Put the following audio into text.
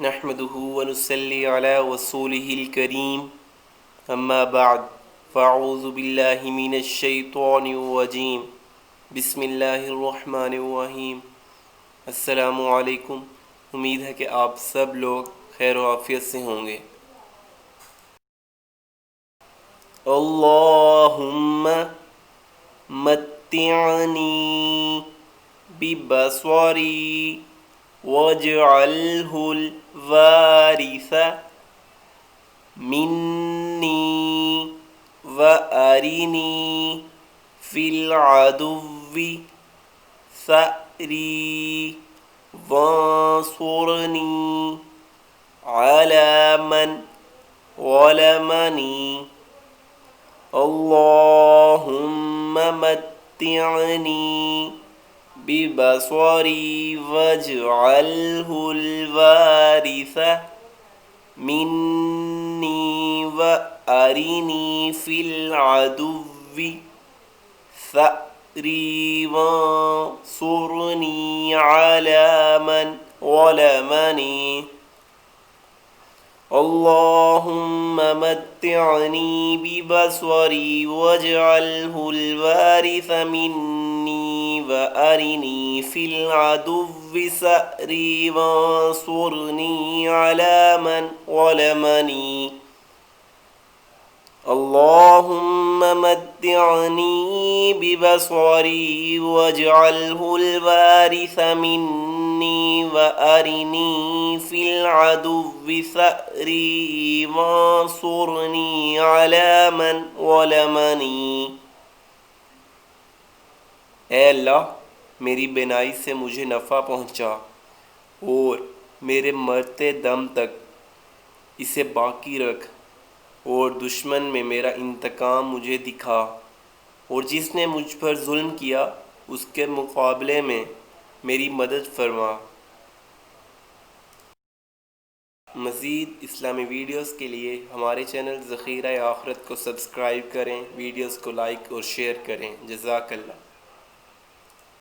नहमदुहु व नुसल्ली अला रसूलिहिल करीम अम्मा बाद फ़अऊज़ु बिल्लाहि मिनश शैतानिर रजीम बिस्मिल्लाहिर रहमानिर रहीम। अस्सलामु अलैकुम। उम्मीद है कि आप सब लोग खैर व आफ़ियत से होंगे। अल्लाहुम्मा मत्तिअनी बिबस्वरी वजअलहुल वारिस मिन्नी व अरिनी फिल अदुव्वि सअरी वंसुरनी अला मन ज़लमनी। अल्लाहुम्मा मत्तिअनी बिबस्वरी वजअलहुल वारिस मिन्नी व अरिनी फिल अदुव्वि सअरी वंसुरनी अला मन ज़लमनी। अल्लाहुम्मा मत्तिअनी बिबस्वरी वजअलहुल वारिस मिन्नी व अरिनी फिल अदुव्वि सअरी वंसुरनी अला मन ज़लमनी। अल्लाहुम्मा मत्तिअनी बिबस्वरी वजअलहुल वारिस मिन्नी व अरिनी फिल अदुव्वि सअरी वंसुरनी अला मन ज़लमनी। ऐ अल्लाह, मेरी बिनाई से मुझे नफ़ा पहुँचा और मेरे मरते दम तक इसे बाकी रख, और दुश्मन में मेरा इंतकाम मुझे दिखा, और जिसने मुझ पर जुल्म किया उसके मुकाबले में मेरी मदद फरमा। मज़ीद इस्लामी वीडियोस के लिए हमारे चैनल ज़ख़ीरा-ए-आख़िरत को सब्सक्राइब करें, वीडियोस को लाइक और शेयर करें। जज़ाकल्लाह।